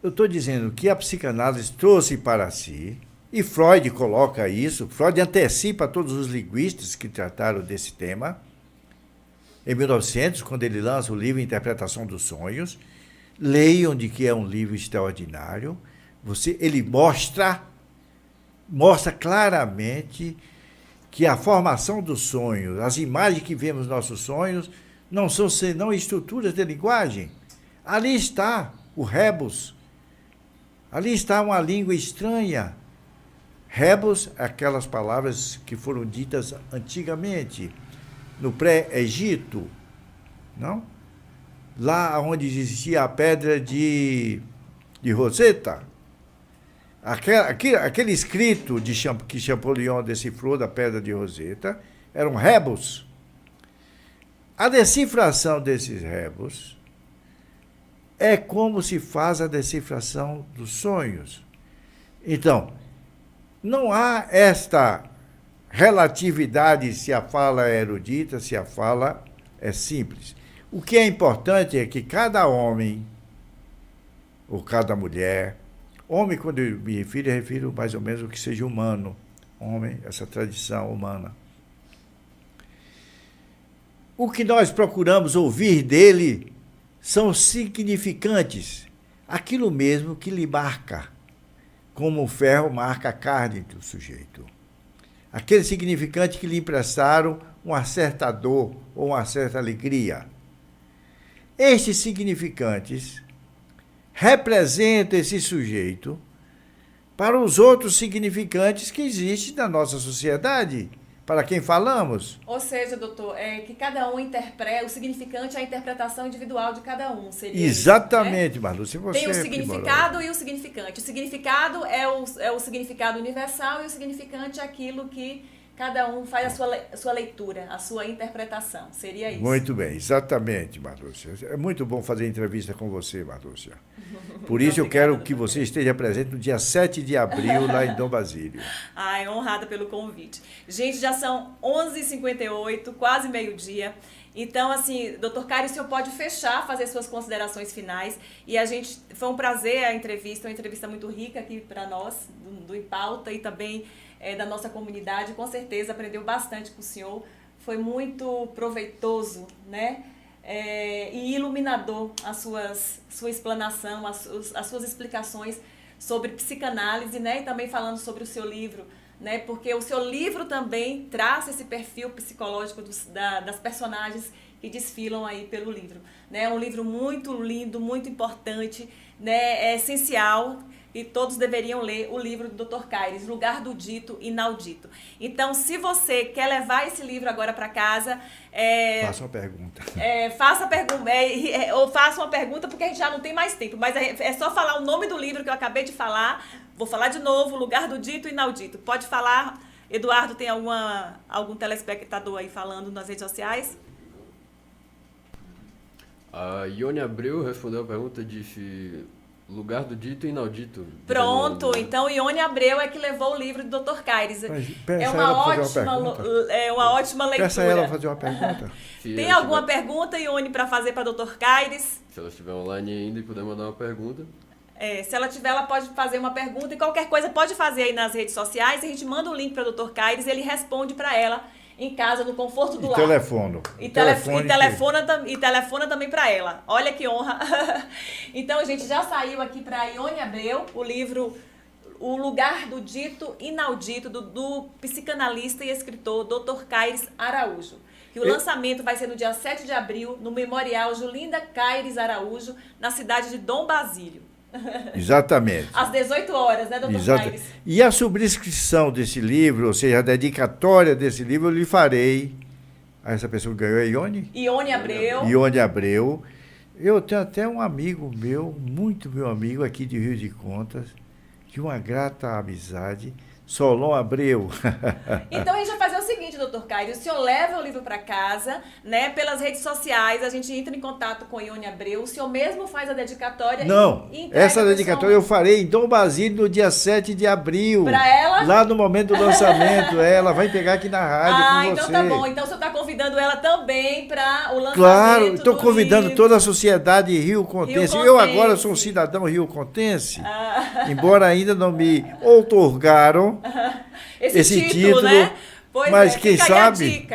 Eu estou dizendo que a psicanálise trouxe para si, e Freud coloca isso, Freud antecipa todos os linguistas que trataram desse tema, em 1900, quando ele lança o livro Interpretação dos Sonhos. Leiam de que é um livro extraordinário. Ele mostra claramente que a formação dos sonhos, as imagens que vemos nos nossos sonhos, não são senão estruturas de linguagem. Ali está o rebus. Ali está uma língua estranha. Rebus, aquelas palavras que foram ditas antigamente, no pré-Egito, não? Lá onde existia a pedra de Roseta. Aquele escrito que Champollion decifrou da pedra de Roseta era um rebus. A decifração desses rebus é como se faz a decifração dos sonhos. Então, não há esta relatividade se a fala é erudita, se a fala é simples. O que é importante é que cada homem, ou cada mulher, homem, quando eu me refiro mais ou menos ao que seja humano, homem, essa tradição humana. O que nós procuramos ouvir dele são significantes, aquilo mesmo que lhe marca, como o ferro marca a carne do sujeito. Aquele significante que lhe emprestaram uma certa dor ou uma certa alegria. Estes significantes representam esse sujeito para os outros significantes que existem na nossa sociedade, para quem falamos. Ou seja, doutor, que cada um interpreta, o significante é a interpretação individual de cada um. Seria exatamente, isso, né? Marlúcia, você tem o significado e o significante. O significado é o significado universal e o significante é aquilo que cada um faz a sua leitura, a sua interpretação. Seria isso. Muito bem, exatamente, Marlúcia. É muito bom fazer entrevista com você, Marlúcia. Por isso eu quero que você esteja presente no dia 7 de abril, lá em Dom Basílio. Ai, honrada pelo convite. Gente, já são 11h58, quase meio-dia. Então, assim, doutor Cairo, o senhor pode fechar, fazer suas considerações finais. E foi um prazer a entrevista, uma entrevista muito rica aqui para nós, do Em Pauta e também da nossa comunidade. Com certeza aprendeu bastante com o senhor. Foi muito proveitoso, né? E iluminador a sua explanação, as suas explicações sobre psicanálise, né? E também falando sobre o seu livro, né? Porque o seu livro também traz esse perfil psicológico das personagens que desfilam aí pelo livro, né? É um livro muito lindo, muito importante, né? É essencial e todos deveriam ler o livro do Dr. Caires, Lugar do Dito Inaudito. Então, se você quer levar esse livro agora para casa... faça uma pergunta. Ou faça uma pergunta, porque a gente já não tem mais tempo. Mas é só falar o nome do livro que eu acabei de falar. Vou falar de novo, Lugar do Dito Inaudito. Pode falar, Eduardo, tem algum telespectador aí falando nas redes sociais? A Ione Abreu respondeu a pergunta e disse... Lugar do Dito Inaudito. Pronto, então Ione Abreu é que levou o livro do Dr. Caires. É uma ótima leitura. Peça ela fazer uma pergunta. Tem alguma pergunta, Ione, para fazer para Dr. Caires? Se ela estiver online ainda e puder mandar uma pergunta. Se ela tiver, ela pode fazer uma pergunta e qualquer coisa pode fazer aí nas redes sociais. A gente manda o link para o Dr. Caires e ele responde para ela em casa, no conforto do lar. E telefona também para ela. Olha que honra. Então, gente, já saiu aqui para Ione Abreu o livro O Lugar do Dito Inaudito, do psicanalista e escritor Dr. Caires Araújo. E o lançamento vai ser no dia 7 de abril, no Memorial Julinda Caires Araújo, na cidade de Dom Basílio. Exatamente. Às 18 horas, né, doutor Caires? E a subscrição desse livro, ou seja, a dedicatória desse livro, eu lhe farei a essa pessoa que ganhou, é Ione? Ione Abreu. Ione Abreu. Eu tenho até um amigo meu, muito meu amigo aqui de Rio de Contas, de uma grata amizade, Solon Abreu. Então a gente vai fazer o seguinte, doutor Caio, o senhor leva o livro para casa, né? Pelas redes sociais, a gente entra em contato com Ione Abreu, o senhor mesmo faz a dedicatória. Não, essa dedicatória eu farei em Dom Basílio no dia 7 de abril. Para ela? Lá no momento do lançamento, ela vai pegar aqui na rádio com você. Então tá bom, então o senhor está convidando ela também para o lançamento. Claro, estou convidando livro. toda a sociedade rio-contense. Eu agora sou um cidadão rio-contense, embora ainda não me outorgaram esse título, né? Pois mas quem sabe.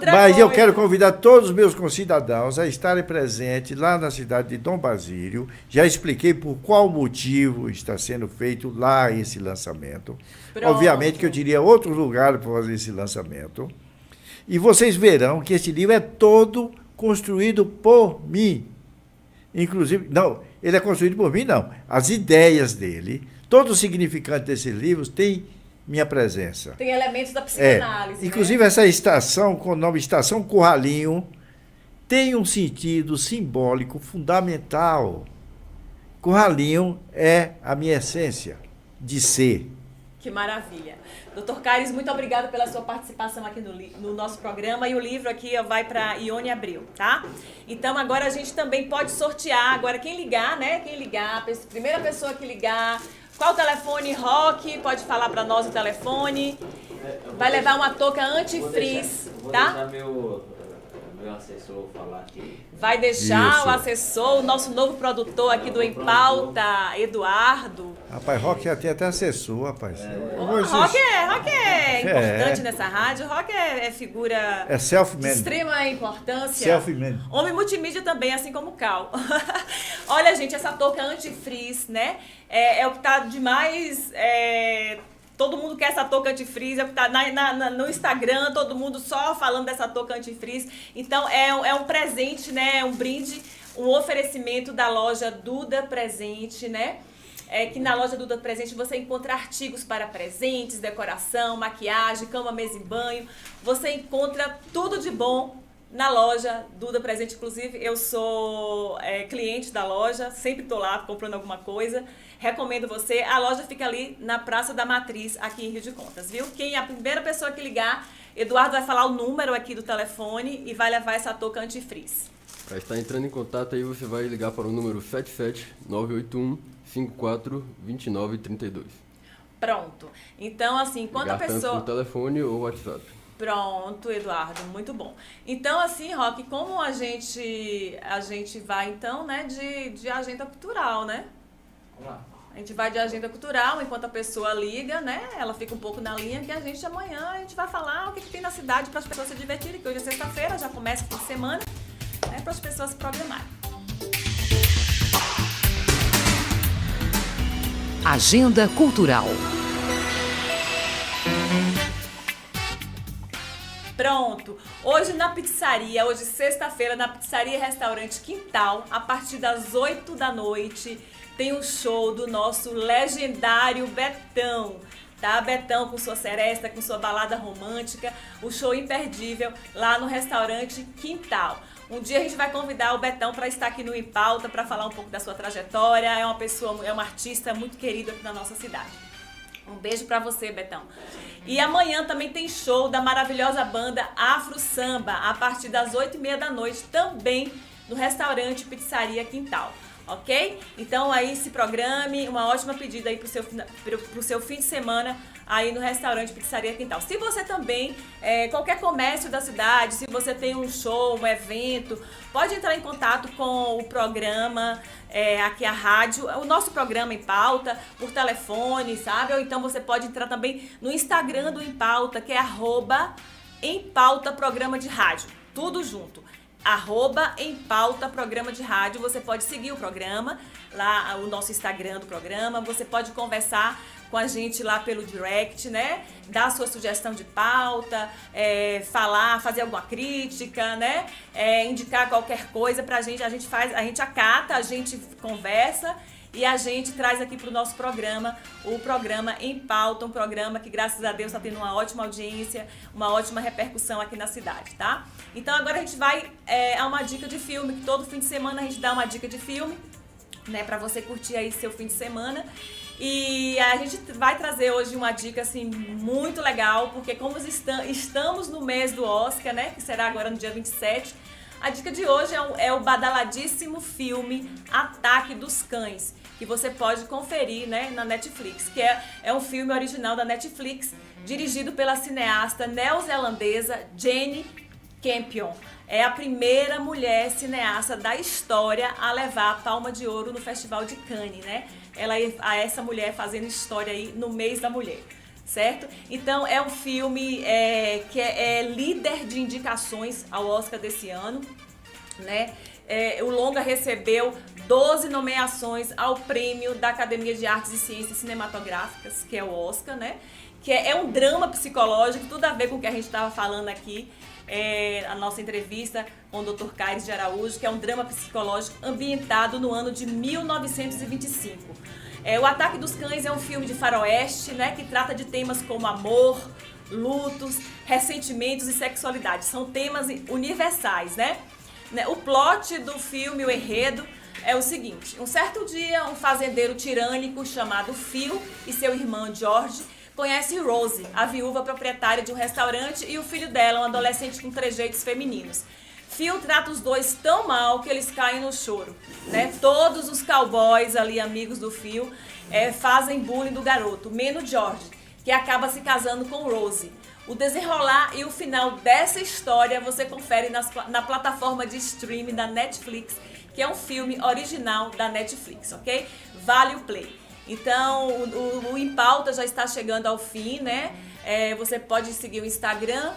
Mas eu quero convidar todos os meus concidadãos a estarem presentes lá na cidade de Dom Basílio. Já expliquei por qual motivo está sendo feito lá esse lançamento. Pronto. Obviamente que eu diria outro lugar para fazer esse lançamento. E vocês verão que esse livro é todo construído por mim. Inclusive, não, ele é construído por mim, não. As ideias dele, todo o significante desses livros tem minha presença. Tem elementos da psicanálise. Inclusive, né? Essa estação, com o nome Estação Curralinho, tem um sentido simbólico fundamental. Curralinho é a minha essência de ser. Que maravilha. Doutor Caires, muito obrigada pela sua participação aqui no nosso programa. E o livro aqui vai para Ione Abreu, tá? Então, agora a gente também pode sortear. Agora, quem ligar, né? Quem ligar, a primeira pessoa que ligar. Qual o telefone, Roque? Pode falar para nós o telefone. Vai levar uma touca anti-frizz, tá? Vou deixar meu assessor falar aqui. Vai deixar Isso. o assessor, o nosso novo produtor aqui do Em Pauta, Eduardo. Rapaz, Rock tem até assessor, rapaz. Rock é importante nessa rádio. Rock é figura É de self-made. extrema importância. Self-made. Homem multimídia também, assim como o Cal. Olha, gente, essa touca anti-frizz, né? É o que tá de mais... Todo mundo quer essa touca anti-frizz, é o que tá no Instagram, todo mundo só falando dessa touca anti-frizz. Então, é um presente, né? Um brinde, um oferecimento da loja Duda Presente, né? Que na loja Duda Presente você encontra artigos para presentes, decoração, maquiagem, cama, mesa e banho. Você encontra tudo de bom na loja Duda Presente. Inclusive, eu sou cliente da loja, sempre estou lá comprando alguma coisa. Recomendo você. A loja fica ali na Praça da Matriz, aqui em Rio de Contas, viu? A primeira pessoa que ligar, Eduardo vai falar o número aqui do telefone e vai levar essa touca anti-frizz. Para estar entrando em contato aí, você vai ligar para o número 77981542932. Pronto. Então, assim, quando a pessoa... Tanto por telefone ou WhatsApp. Pronto, Eduardo, muito bom. Então, assim, Roque, como a gente vai, então, né, de agenda cultural, né? Vamos lá. A gente vai de agenda cultural, enquanto a pessoa liga, né? Ela fica um pouco na linha, que a gente amanhã a gente vai falar o que tem na cidade para as pessoas se divertirem, que hoje é sexta-feira, já começa o fim de semana, né? Para as pessoas se programarem. Agenda Cultural. Pronto, hoje na pizzaria, hoje sexta-feira, na pizzaria e restaurante Quintal, a partir das 8 da noite, tem um show do nosso legendário Betão, tá? Betão com sua seresta, com sua balada romântica, o show imperdível lá no restaurante Quintal. Um dia a gente vai convidar o Betão para estar aqui no Em Pauta, para falar um pouco da sua trajetória, é uma artista muito querida aqui na nossa cidade. Um beijo pra você, Betão. E amanhã também tem show da maravilhosa banda Afro Samba, a partir das 8h30 da noite, também no restaurante Pizzaria Quintal, ok? Então aí se programe, uma ótima pedida aí pro seu fim de semana aí no restaurante Pizzaria Quintal. Se você também, qualquer comércio da cidade, se você tem um show, um evento, pode entrar em contato com o programa, aqui a rádio, o nosso programa Em Pauta, por telefone, sabe? Ou então você pode entrar também no Instagram do Em Pauta, que é @Empauta Programa de Rádio, tudo junto. @Empauta Programa de Rádio, você pode seguir o programa, lá o nosso Instagram do programa, você pode conversar com a gente lá pelo direct, né? Dar a sua sugestão de pauta, fazer alguma crítica, né? Indicar qualquer coisa pra gente, a gente acata, a gente conversa e a gente traz aqui pro nosso programa, o programa Em Pauta, um programa que, graças a Deus, está tendo uma ótima audiência, uma ótima repercussão aqui na cidade, tá? Então agora a gente vai a uma dica de filme, que todo fim de semana a gente dá uma dica de filme. né, para você curtir aí seu fim de semana. E a gente vai trazer hoje uma dica assim muito legal, porque como estamos no mês do Oscar, né, que será agora no dia 27, a dica de hoje é o badaladíssimo filme Ataque dos Cães, que você pode conferir, né, na Netflix, que é um filme original da Netflix, dirigido pela cineasta neozelandesa Jane Campion. É a primeira mulher cineasta da história a levar a Palma de Ouro no Festival de Cannes, né? Essa mulher fazendo história aí no mês da mulher, certo? Então é um filme que é líder de indicações ao Oscar desse ano, né? O longa recebeu 12 nomeações ao prêmio da Academia de Artes e Ciências Cinematográficas, que é o Oscar, né? Que é um drama psicológico, tudo a ver com o que a gente estava falando aqui, a nossa entrevista com o Dr. Caires de Araújo, que é um drama psicológico ambientado no ano de 1925. O Ataque dos Cães é um filme de faroeste, né, que trata de temas como amor, lutos, ressentimentos e sexualidade. São temas universais, né? O plot do filme, o enredo, é o seguinte: um certo dia, um fazendeiro tirânico chamado Phil e seu irmão George conhece Rose, a viúva proprietária de um restaurante, e o filho dela, um adolescente com trejeitos femininos. Phil trata os dois tão mal que eles caem no choro, né? Todos os cowboys ali, amigos do Phil, fazem bullying do garoto, menos George, que acaba se casando com Rose. O desenrolar e o final dessa história você confere na plataforma de streaming da Netflix, que é um filme original da Netflix, ok? Vale o play. Então, o Em Pauta já está chegando ao fim, né? Você pode seguir o Instagram,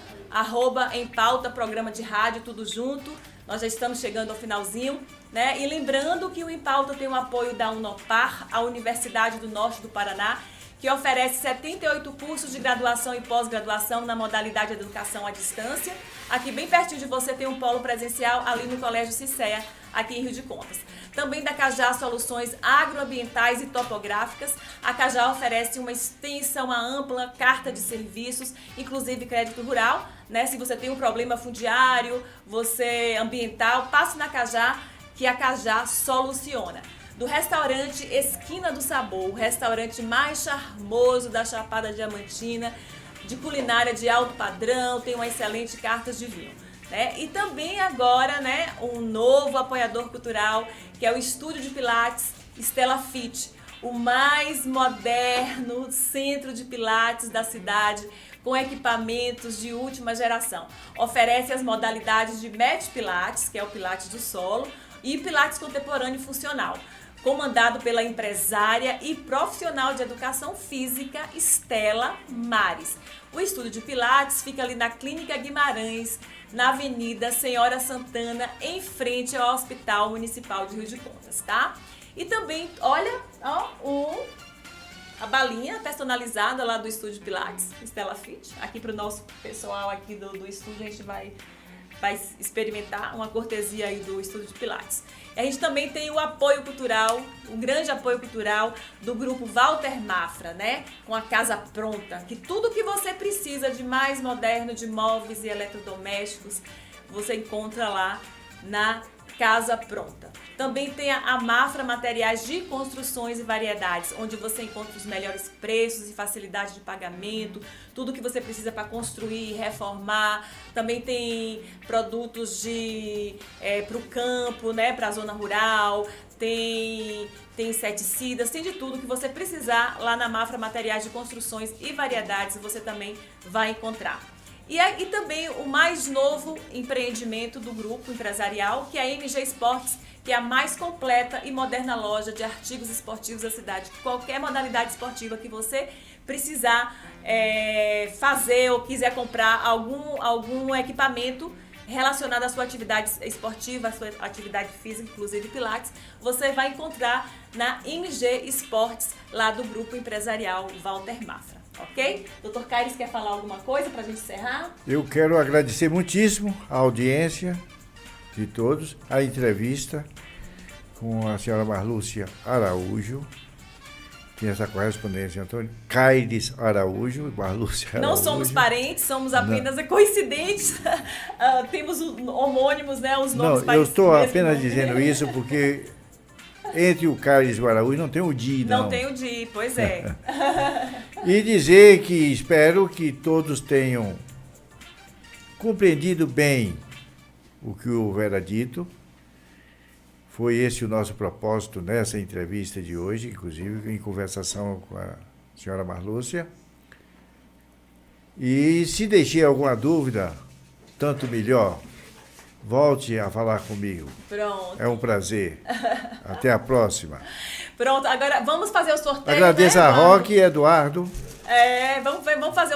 @Empauta, programa de rádio, tudo junto. Nós já estamos chegando ao finalzinho, né? E lembrando que o Em Pauta tem o apoio da Unopar, a Universidade do Norte do Paraná, que oferece 78 cursos de graduação e pós-graduação na modalidade de educação à distância. Aqui bem pertinho de você tem um polo presencial ali no Colégio Cicea, aqui em Rio de Contas. Também da Cajá Soluções Agroambientais e Topográficas. A Cajá oferece uma extensa, uma ampla carta de serviços, inclusive crédito rural, né? Se você tem um problema fundiário, ambiental, passe na Cajá, que a Cajá soluciona. Do restaurante Esquina do Sabor, o restaurante mais charmoso da Chapada Diamantina, de culinária de alto padrão, tem uma excelente carta de vinho, né? E também agora, né, um novo apoiador cultural, que é o Estúdio de Pilates Stella Fit, o mais moderno centro de pilates da cidade, com equipamentos de última geração. Oferece as modalidades de Mat Pilates, que é o Pilates do solo, e Pilates contemporâneo funcional, comandado pela empresária e profissional de educação física Stella Mares. O estúdio de Pilates fica ali na Clínica Guimarães, na Avenida Senhora Santana, em frente ao Hospital Municipal de Rio de Contas, tá? E também, olha, a balinha personalizada lá do estúdio Pilates, Stella Fit. Aqui para o nosso pessoal aqui do estúdio, a gente vai experimentar uma cortesia aí do Estúdio de Pilates. E a gente também tem o apoio cultural, um grande apoio cultural do grupo Walter Mafra, né? Com a Casa Pronta, que tudo que você precisa de mais moderno, de móveis e eletrodomésticos, você encontra lá na Casa Pronta. Também tem a Mafra Materiais de Construções e Variedades, onde você encontra os melhores preços e facilidade de pagamento, tudo que você precisa para construir, reformar. Também tem produtos para o campo, né, para a zona rural, tem inseticidas, tem de tudo que você precisar lá na Mafra Materiais de Construções e Variedades, você também vai encontrar. E também o mais novo empreendimento do grupo empresarial, que é a MG Esportes, que é a mais completa e moderna loja de artigos esportivos da cidade. Qualquer modalidade esportiva que você precisar fazer ou quiser comprar algum equipamento relacionado à sua atividade esportiva, à sua atividade física, inclusive Pilates, você vai encontrar na MG Esportes, lá do grupo empresarial Walter Mafra. Ok? Dr. Caires quer falar alguma coisa para a gente encerrar? Eu quero agradecer muitíssimo a audiência de todos, a entrevista com a senhora Marlúcia Araújo, tem essa correspondência, Antônio Caires Araújo, Marlúcia Araújo. Não somos parentes, somos apenas coincidentes, temos homônimos, né, os nomes Não, parecidos. eu estou apenas dizendo isso porque entre o Cálice e o Araújo não tem o Di, não. Não tem o Di, pois é. E dizer que espero que todos tenham compreendido bem o que houvera dito. Foi esse o nosso propósito nessa entrevista de hoje, inclusive em conversação com a senhora Marlúcia. E se deixei alguma dúvida, tanto melhor, volte a falar comigo. Pronto. É um prazer. Até a próxima. Pronto, agora vamos fazer o sorteio. Agradeço né, a Eduardo? Roque e Eduardo. Vamos fazer